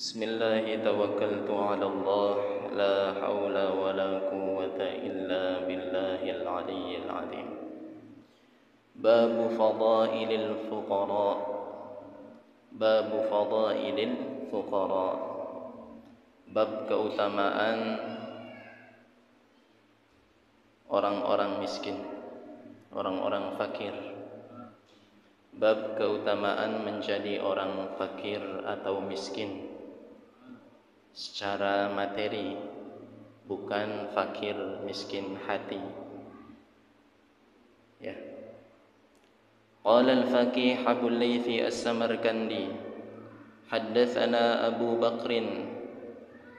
Bismillah tawakkaltu ala Allah la hawla wa la quwwata illa billahil aliyyil azim. Babu fadailil fuqara. Babu fadailil fuqara. Bab keutamaan orang-orang miskin, orang-orang fakir. Bab keutamaan menjadi orang fakir atau miskin secara materi, bukan fakir miskin hati. Ya. Qala al-faqih Abul Laythi as-Samarkandi, haddatsana Abu Bakr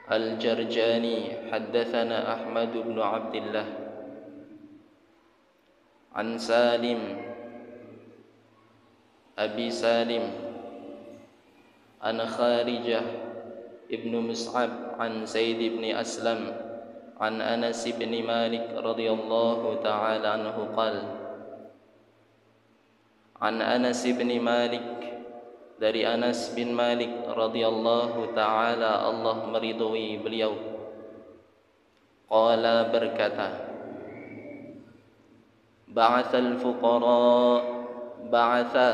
al-Jarjani, haddatsana Ahmad bin Abdullah an Salim Abi Salim an Kharijah ibnu Mus'ab an Zaid ibn Aslam an Anas ibn Malik radhiyallahu ta'ala anhu qala an Anas ibn Malik, dari Anas bin Malik radhiyallahu ta'ala Allah meridhoi beliau, qala berkata, ba'athal fuqara, ba'atha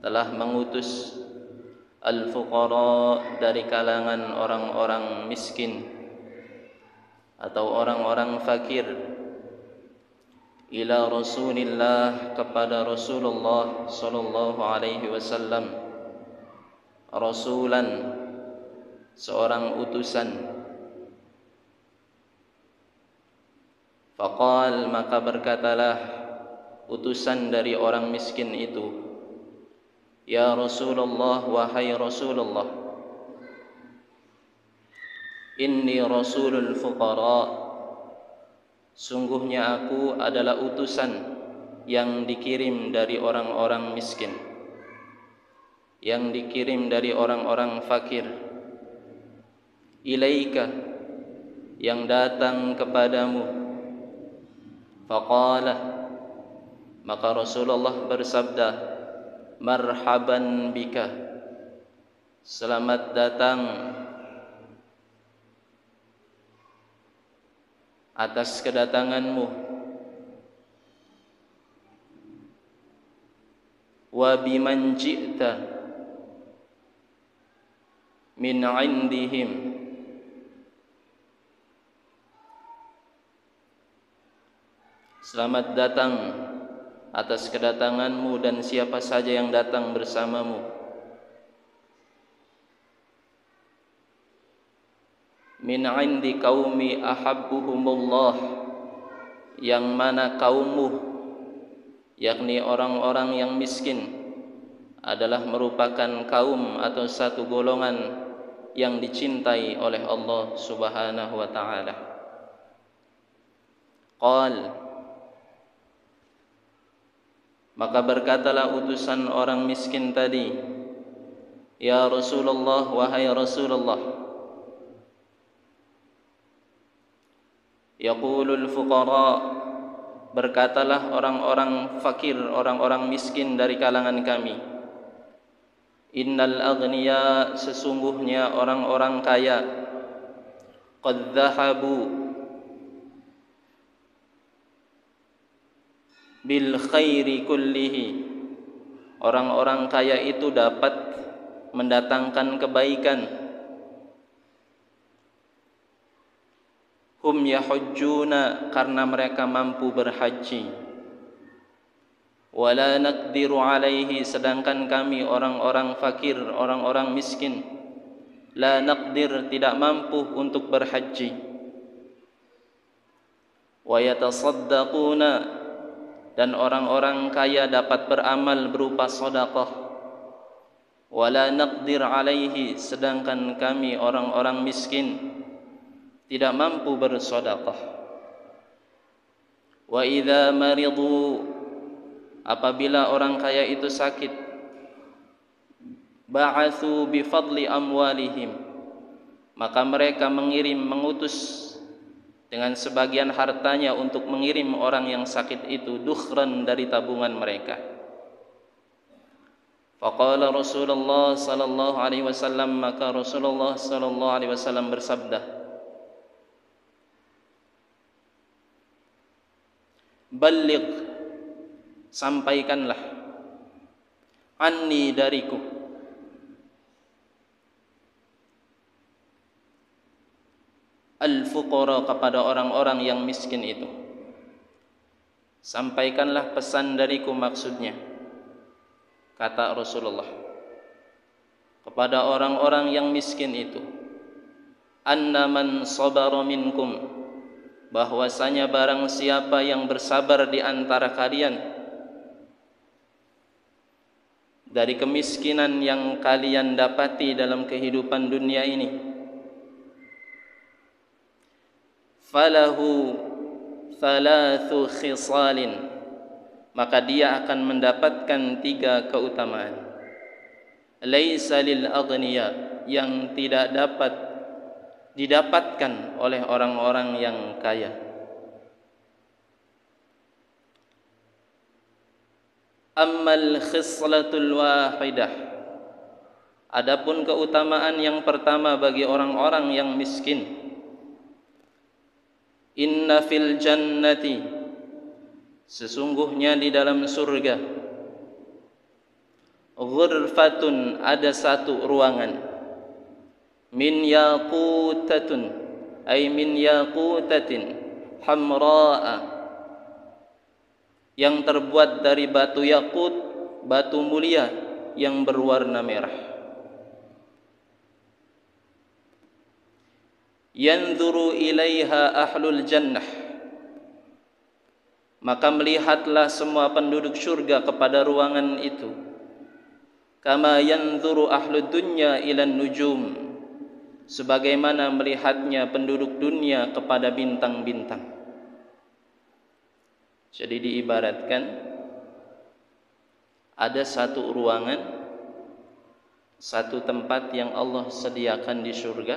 telah mengutus, al-fuqara dari kalangan orang-orang miskin atau orang-orang fakir, ila Rasulillah, kepada Rasulullah sallallahu alaihi wasallam, rasulan, seorang utusan. Faqal, maka berkatalah utusan dari orang miskin itu, ya Rasulullah, wahai Rasulullah, inni rasulul fuqara, sungguhnya aku adalah utusan yang dikirim dari orang-orang miskin, yang dikirim dari orang-orang fakir, ilaika, yang datang kepadamu. Faqala, maka Rasulullah bersabda, marhaban bika, selamat datang atas kedatanganmu, wa biman ji'ta min indihim, selamat datang atas kedatanganmu dan siapa saja yang datang bersamamu, min indi qaumi ahabbuhumullah, yang mana kaummu, yakni orang-orang yang miskin, adalah merupakan kaum atau satu golongan yang dicintai oleh Allah Subhanahu wa ta'ala. Qal, maka berkatalah utusan orang miskin tadi, ya Rasulullah, wahai Rasulullah, yaqulul fuqara, berkatalah orang-orang fakir, orang-orang miskin dari kalangan kami, innal aghniya, sesungguhnya orang-orang kaya, qad dhahabu bil khairi kullihi, orang-orang kaya itu dapat mendatangkan kebaikan, hum yahujjuna, karena mereka mampu berhaji, wala naqdiru alaihi, sedangkan kami orang-orang fakir, orang-orang miskin, la naqdir, tidak mampu untuk berhaji, wa yatasaddaquna, dan orang-orang kaya dapat beramal berupa sedekah, wala naqdir alaihi, sedangkan kami orang-orang miskin tidak mampu bersedekah. Wa idza maridu, apabila orang kaya itu sakit, ba'atsu bi fadli amwalihim, maka mereka mengutus dengan sebagian hartanya untuk mengirim orang yang sakit itu, dukhran, dari tabungan mereka. Faqala Rasulullah sallallahu alaihi wasallam, maka Rasulullah sallallahu alaihi wasallam bersabda, "Balligh, sampaikanlah, anni dariku, al-fuqara, kepada orang-orang yang miskin itu. Sampaikanlah pesan dariku, maksudnya kata Rasulullah kepada orang-orang yang miskin itu, anna man sabara minkum, bahwasanya barang siapa yang bersabar di antara kalian dari kemiskinan yang kalian dapati dalam kehidupan dunia ini, falahu thalathu khisalin, maka dia akan mendapatkan 3 keutamaan. Laisa lil aghniya, yang tidak dapat didapatkan oleh orang-orang yang kaya. Ammal khislatul wahidah, adapun keutamaan yang pertama bagi orang-orang yang miskin, inna fil jannati, sesungguhnya di dalam surga, ghurfatun, ada satu ruangan, min yaqutatun, ay min yaqutatin hamra'a, yang terbuat dari batu yakut, batu mulia yang berwarna merah. Yanzuru ilaiha ahlul jannah, maka melihatlah semua penduduk surga kepada ruangan itu, kama yanzuru ahlud dunya ilan nujum, sebagaimana melihatnya penduduk dunia kepada bintang-bintang. Jadi diibaratkan ada satu ruangan, satu tempat yang Allah sediakan di surga.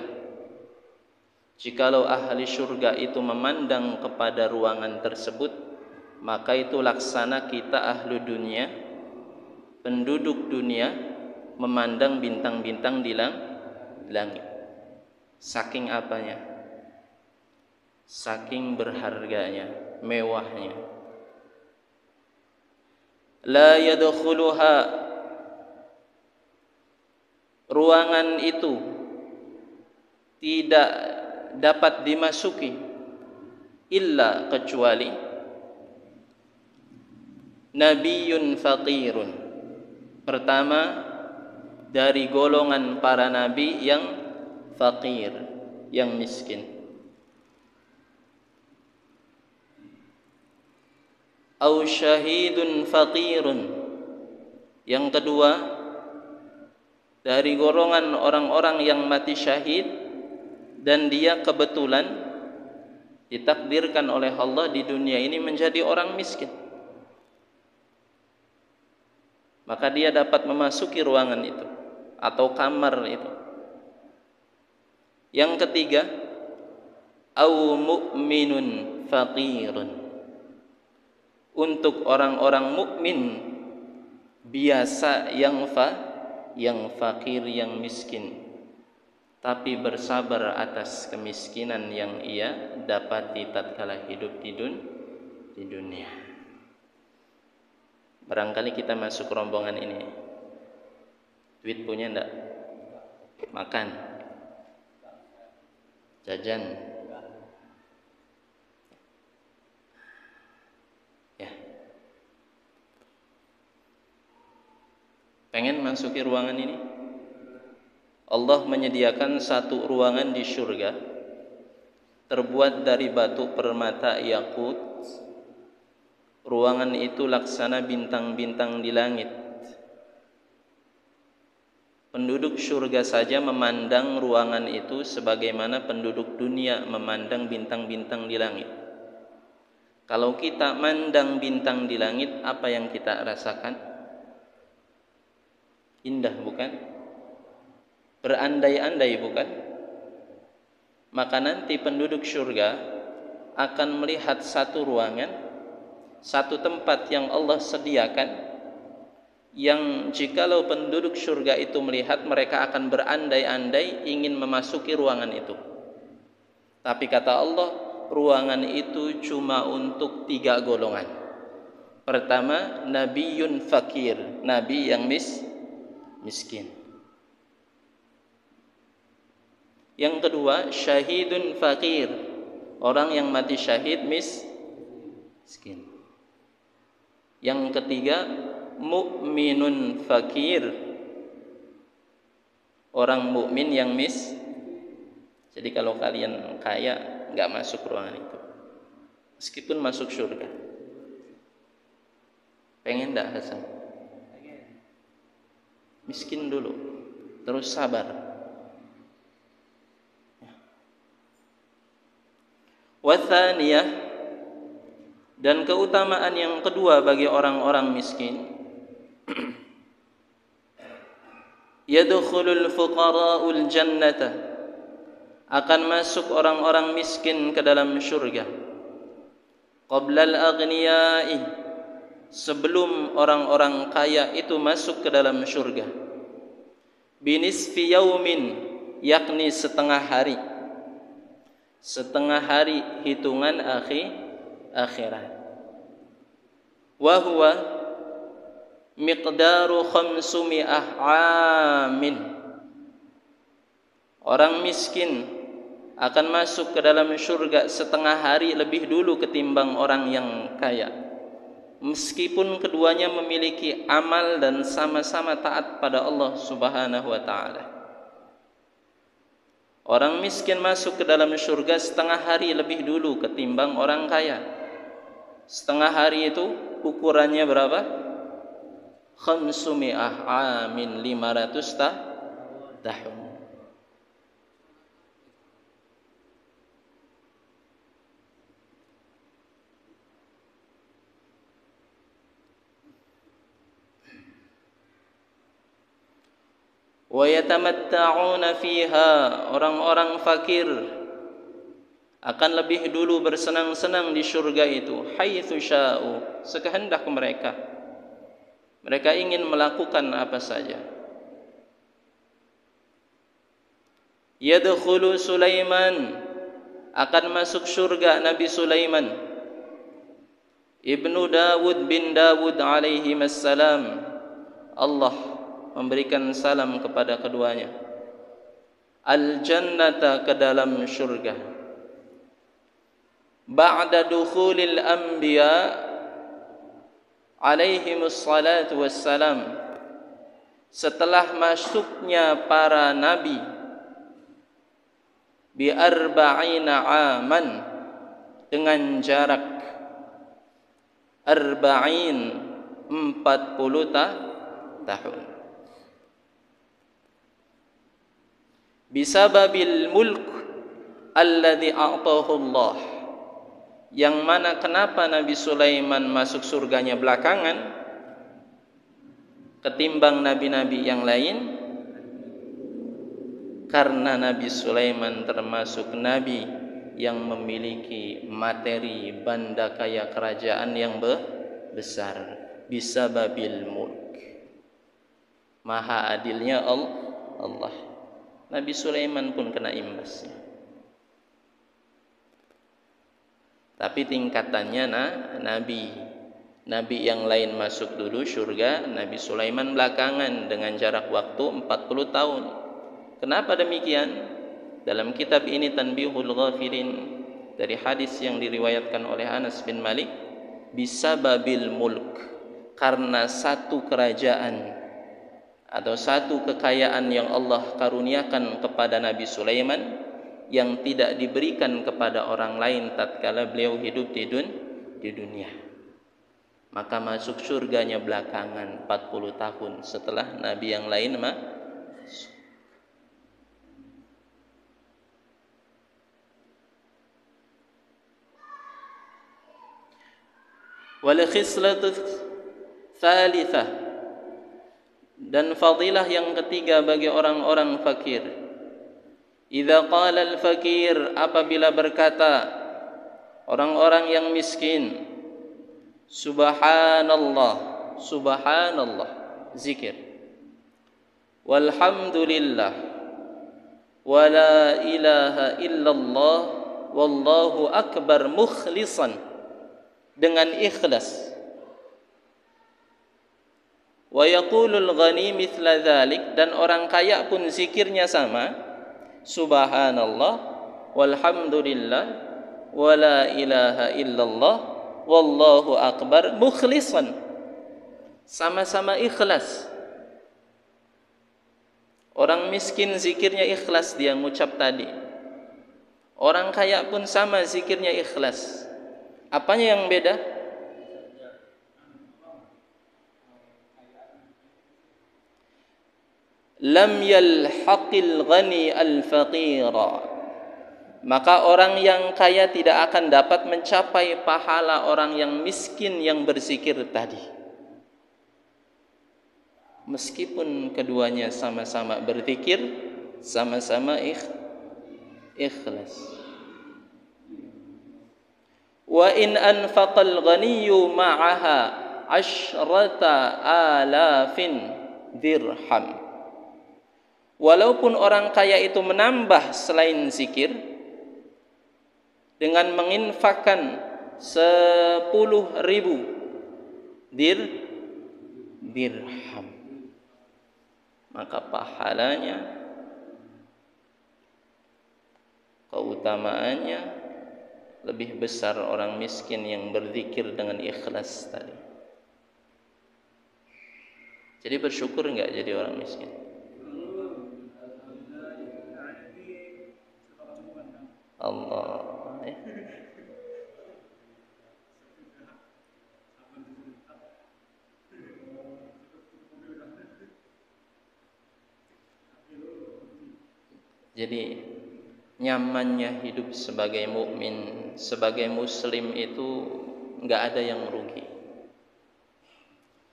Jikalau ahli surga itu memandang kepada ruangan tersebut, maka itu laksana kita ahlu dunia, penduduk dunia, memandang bintang-bintang di langit. Saking apanya? Saking berharganya, mewahnya. La yadkhuluha, ruangan itu tidak dapat dimasuki, illa, kecuali, nabiyyun faqirun, pertama dari golongan para nabi yang faqir, yang miskin. Au syahidun faqirun, yang kedua dari golongan orang-orang yang mati syahid dan dia kebetulan ditakdirkan oleh Allah di dunia ini menjadi orang miskin, maka dia dapat memasuki ruangan itu atau kamar itu. Yang ketiga, au mu'minun faqirun, untuk orang-orang mukmin biasa yang fakir, yang miskin, tapi bersabar atas kemiskinan yang ia dapati tatkala hidup di dunia. Barangkali kita masuk rombongan ini, duit punya ndak? Makan, jajan, pengen masuki ruangan ini? Allah menyediakan satu ruangan di surga terbuat dari batu permata yakut. Ruangan itu laksana bintang-bintang di langit. Penduduk surga saja memandang ruangan itu sebagaimana penduduk dunia memandang bintang-bintang di langit. Kalau kita mandang bintang di langit, apa yang kita rasakan? Indah, bukan? Berandai-andai, bukan? Maka nanti penduduk surga akan melihat satu ruangan, satu tempat yang Allah sediakan yang jikalau penduduk surga itu melihat, mereka akan berandai-andai ingin memasuki ruangan itu. Tapi kata Allah, ruangan itu cuma untuk 3 golongan. Pertama, nabiyun fakir, nabi yang miskin. Yang kedua, syahidun fakir, orang yang mati syahid miskin. Yang ketiga, mukminun fakir, orang mukmin yang Jadi kalau kalian kaya, nggak masuk ruangan itu, meskipun masuk surga. Pengen nggak Hasan? Miskin dulu, terus sabar. Wathaniyah, dan keutamaan yang kedua bagi orang-orang miskin, yadkhulul fuqara'ul jannata, akan masuk orang-orang miskin ke dalam syurga. Qablal aghniyai, sebelum orang-orang kaya itu masuk ke dalam syurga. Binisfi yaumin, yakni setengah hari. Setengah hari hitungan akhirat. Wa huwa miqdaru 500 amin. Orang miskin akan masuk ke dalam syurga setengah hari lebih dulu ketimbang orang yang kaya, meskipun keduanya memiliki amal dan sama-sama taat pada Allah Subhanahu wa ta'ala. Orang miskin masuk ke dalam syurga setengah hari lebih dulu ketimbang orang kaya. Setengah hari itu ukurannya berapa? 500 amin, 500 tahun. Wa yatamatta'una fiha, orang-orang fakir akan lebih dulu bersenang-senang di surga itu, haitsu sya'u, sekehendak mereka. Mereka ingin melakukan apa saja. Yadkhulu Sulaiman, akan masuk surga Nabi Sulaiman ibnu Dawud bin Dawud alaihi assalam. Allah memberikan salam kepada keduanya. Al-jannata, ke dalam syurga. Ba'da dukhulil anbiya alaihimus salatu wassalam, setelah masuknya para nabi, bi arba'ina aman, dengan jarak arba'in, 40 tahun. Bisababil mulk alladhi a'tahu Allah, yang mana kenapa Nabi Sulaiman masuk surganya belakangan ketimbang nabi-nabi yang lain? Karena Nabi Sulaiman termasuk nabi yang memiliki materi banda kaya kerajaan yang besar. Bisababil mulk, maha adilnya Allah. Nabi Sulaiman pun kena imbasnya. Tapi tingkatannya nabi yang lain masuk dulu surga, Nabi Sulaiman belakangan dengan jarak waktu 40 tahun. Kenapa demikian? Dalam kitab ini Tanbihul Ghafilin, dari hadis yang diriwayatkan oleh Anas bin Malik, bisababil mulk, karena satu kerajaan atau satu kekayaan yang Allah karuniakan kepada Nabi Sulaiman yang tidak diberikan kepada orang lain tatkala beliau hidup di dunia. Maka masuk surganya belakangan 40 tahun setelah nabi yang lain masuk. Wal khislatu tsalitsah, dan fadilah yang ketiga bagi orang-orang fakir. Idza qala al-fakir, apabila berkata orang-orang yang miskin, subhanallah, subhanallah, zikir. Walhamdulillah wa la ilaha illallah wallahu akbar mukhlisan, dengan ikhlas. Wa yaqulul ghani mithla dzalik, dan orang kaya pun zikirnya sama, subhanallah walhamdulillah wa la ilaha illallah wallahu akbar mukhlisan, sama-sama ikhlas. Orang miskin zikirnya ikhlas, dia ngucap tadi. Orang kaya pun sama zikirnya ikhlas. Apanya yang beda? Lam yalhaqil ghani al-faqira, maka orang yang kaya tidak akan dapat mencapai pahala orang yang miskin yang berzikir tadi. Meskipun keduanya sama-sama berzikir, sama-sama ikhlas. Wa in anfaqal ghaniyyu ma'aha asyrata alafin dirham, walaupun orang kaya itu menambah selain zikir dengan menginfakkan 10.000 dirham, maka pahalanya, keutamaannya lebih besar orang miskin yang berzikir dengan ikhlas tadi. Jadi bersyukur enggak jadi orang miskin? Allah, ya. Jadi nyamannya hidup sebagai mukmin, sebagai muslim itu enggak ada yang rugi.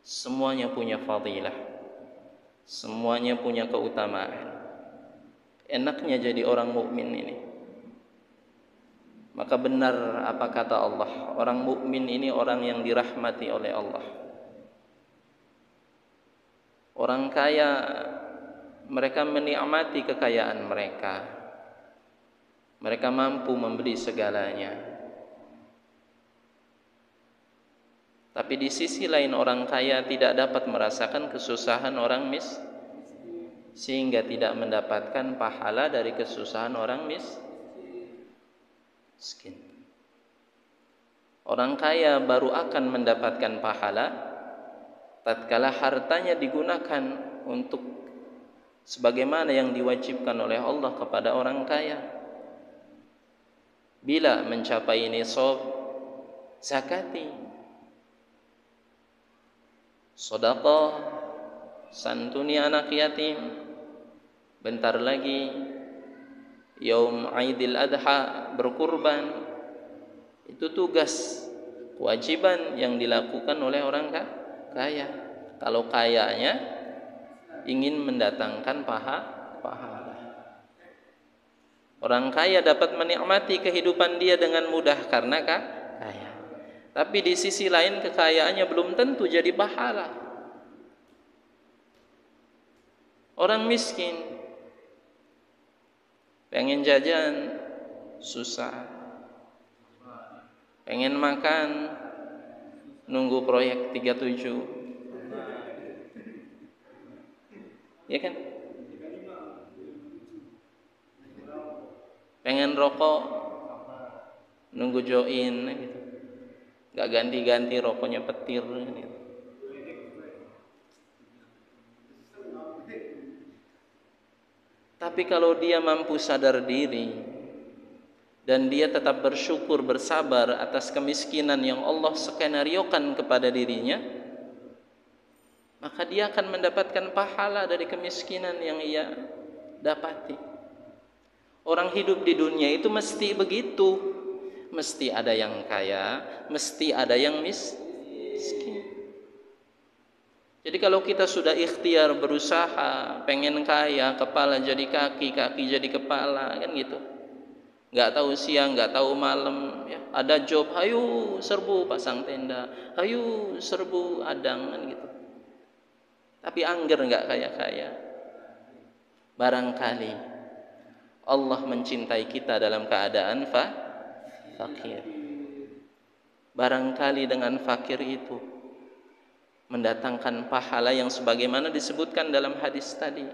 Semuanya punya fadilah, semuanya punya keutamaan. Enaknya jadi orang mukmin ini. Maka benar apa kata Allah, orang mukmin ini orang yang dirahmati oleh Allah. Orang kaya, mereka menikmati kekayaan mereka. Mereka mampu membeli segalanya. Tapi di sisi lain orang kaya tidak dapat merasakan kesusahan orang miskin, sehingga tidak mendapatkan pahala dari kesusahan orang miskin. Orang kaya baru akan mendapatkan pahala tatkala hartanya digunakan untuk sebagaimana yang diwajibkan oleh Allah kepada orang kaya. Bila mencapai nisab, zakati, sedekah, santuni anak yatim. Bentar lagi Yaum Aidil Adha, berkurban. Itu tugas, kewajiban yang dilakukan oleh orang kaya. Kalau kayanya ingin mendatangkan pahala. Orang kaya dapat menikmati kehidupan dia dengan mudah karena kaya. Tapi di sisi lain kekayaannya belum tentu jadi pahala. Orang miskin pengen jajan susah, pengen makan nunggu proyek 37, ya kan? Pengen rokok nunggu join gitu, nggak ganti-ganti rokoknya petir gitu. Tapi kalau dia mampu sadar diri dan dia tetap bersyukur, bersabar atas kemiskinan yang Allah skenariokan kepada dirinya, maka dia akan mendapatkan pahala dari kemiskinan yang ia dapati. Orang hidup di dunia itu mesti begitu, mesti ada yang kaya, mesti ada yang miskin. Jadi kalau kita sudah ikhtiar berusaha, pengen kaya, kepala jadi kaki, kaki jadi kepala, kan gitu. Nggak tahu siang, nggak tahu malam, ya. Ada job, ayo serbu pasang tenda, ayo serbu adang, kan gitu. tapi angger nggak kaya-kaya. Barangkali Allah mencintai kita dalam keadaan fakir. Barangkali dengan fakir itu mendatangkan pahala yang sebagaimana disebutkan dalam hadis tadi.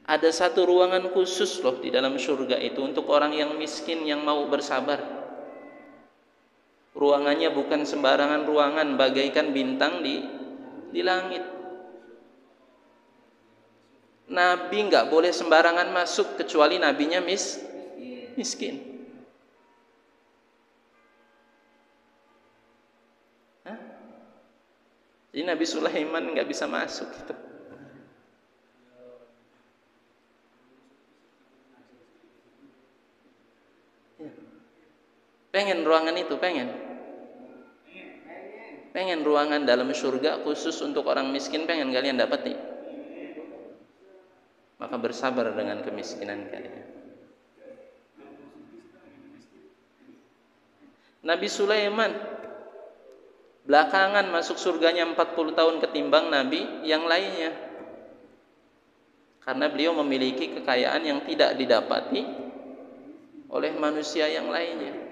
Ada satu ruangan khusus loh di dalam surga itu untuk orang yang miskin yang mau bersabar. Ruangannya bukan sembarangan ruangan, bagaikan bintang di langit. Nabi nggak boleh sembarangan masuk kecuali nabinya miskin. Jadi Nabi Sulaiman nggak bisa masuk gitu. Pengen ruangan itu, pengen ruangan dalam surga khusus untuk orang miskin, pengen kalian dapat nih. Maka bersabar dengan kemiskinan kalian. Nabi Sulaiman belakangan masuk surganya 40 tahun ketimbang nabi yang lainnya, karena beliau memiliki kekayaan yang tidak didapati oleh manusia yang lainnya.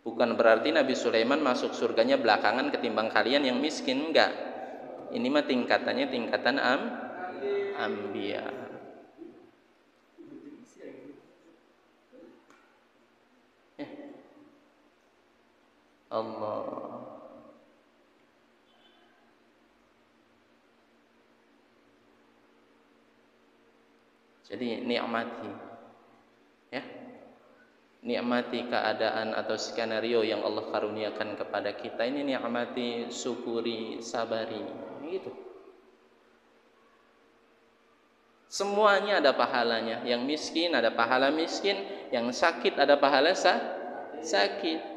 Bukan berarti Nabi Sulaiman masuk surganya belakangan ketimbang kalian yang miskin, enggak. Ini mah tingkatannya tingkatan Anbiya. Allah. Jadi nikmati, ya, nikmati keadaan atau skenario yang Allah karuniakan kepada kita ini, nikmati, syukuri, sabari, gitu. Semuanya ada pahalanya. Yang miskin ada pahala miskin, yang sakit ada pahala sakit.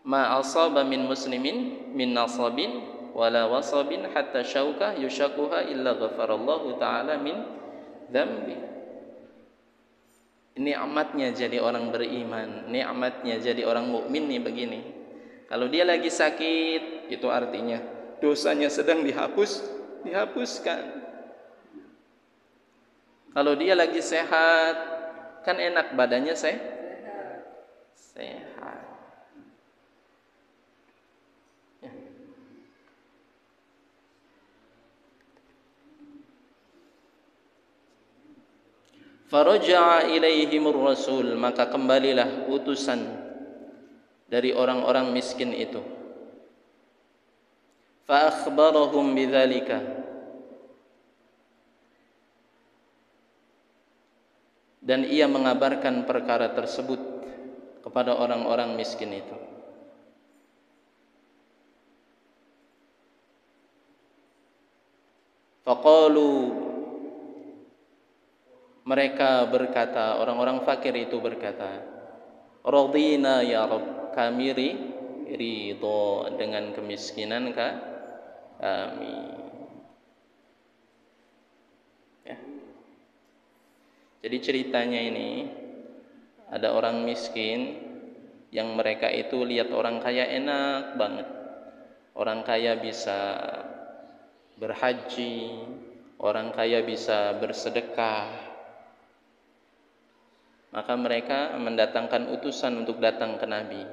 Ma asaba min muslimin min nasabin wala wasabin hatta syauka yushakuha illa ghafarallahu ta'ala min dzambi. Nikmatnya jadi orang beriman, nikmatnya jadi orang mukmin nih begini. Kalau dia lagi sakit, itu artinya dosanya sedang dihapuskan. Kalau dia lagi sehat, kan enak badannya sehat. Faraja'a ilaihimur rasul, maka kembalilah utusan dari orang-orang miskin itu. Fa akhbarahum bidzalika, dan ia mengabarkan perkara tersebut kepada orang-orang miskin itu. Faqalu, mereka berkata, orang-orang fakir itu berkata, radina ya Rabb, kami ridho dengan kemiskinan kami. Ya. Jadi ceritanya ini, ada orang miskin yang mereka itu lihat orang kaya enak banget. Orang kaya bisa berhaji, orang kaya bisa bersedekah. Maka mereka mendatangkan utusan untuk datang ke Nabi,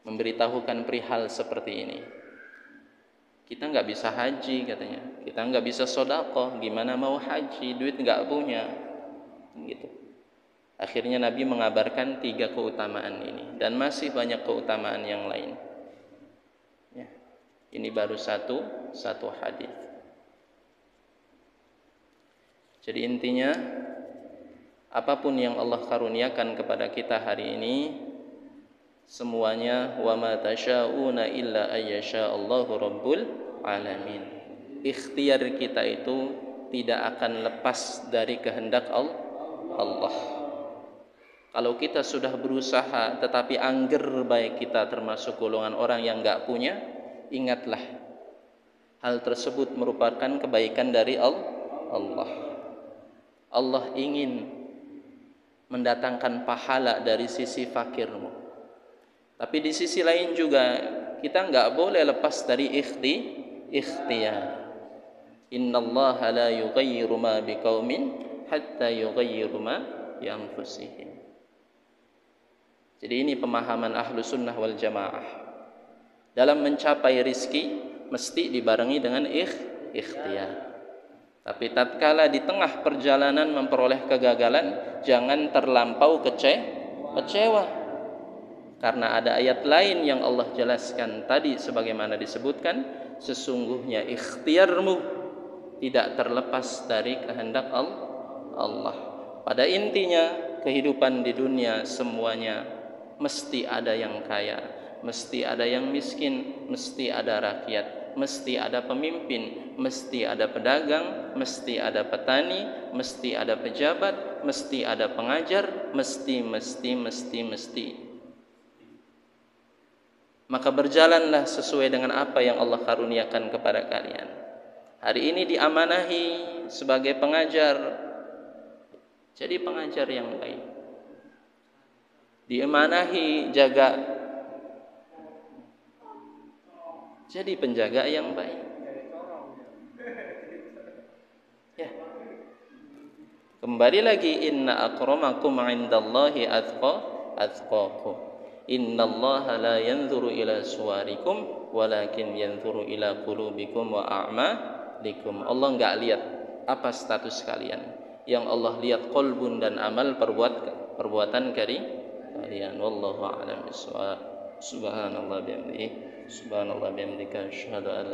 memberitahukan perihal seperti ini. Kita nggak bisa haji katanya, kita nggak bisa sedekah, gimana mau haji, duit nggak punya, gitu. Akhirnya Nabi mengabarkan 3 keutamaan ini, dan masih banyak keutamaan yang lain. Ya, ini baru satu hadis. Jadi intinya, apapun yang Allah karuniakan kepada kita hari ini, semuanya wa ma tasyauna illa ayyasha Allahu rabbul alamin. Ikhtiar kita itu tidak akan lepas dari kehendak Allah. Kalau kita sudah berusaha tetapi angger, baik kita termasuk golongan orang yang enggak punya, ingatlah hal tersebut merupakan kebaikan dari Allah. Allah ingin mendatangkan pahala dari sisi fakirmu, tapi di sisi lain juga kita enggak boleh lepas dari ikhtiyar. Innallaha la yughayyiru ma biqaumin hatta yughayyiru ma bi anfusihim. Jadi ini pemahaman ahlu sunnah wal jamaah. Dalam mencapai rizki mesti dibarengi dengan ikhtiyar. Tapi tatkala di tengah perjalanan memperoleh kegagalan, jangan terlampau kecewa. Karena ada ayat lain yang Allah jelaskan tadi sebagaimana disebutkan, sesungguhnya ikhtiarmu tidak terlepas dari kehendak Allah. Pada intinya kehidupan di dunia semuanya mesti ada yang kaya, mesti ada yang miskin, mesti ada rakyat, mesti ada pemimpin, mesti ada pedagang, mesti ada petani, mesti ada pejabat, mesti ada pengajar, mesti. Maka berjalanlah sesuai dengan apa yang Allah karuniakan kepada kalian. Hari ini diamanahi sebagai pengajar, jadi pengajar yang baik. Diamanahi jaga, jadi penjaga yang baik. Ya. Kembali lagi, inna akramakum indallahi atqakum. Innallaha la yanzuru ila suwarikum walakin yanzuru ila qulubikum wa a'malikum. Allah enggak lihat apa status kalian. Yang Allah lihat qalbun dan amal perbuatan kalian. Wallahu a'lam bishawab. Subhanallah bihamdihi, subhanallah bihamdika, asyhadu an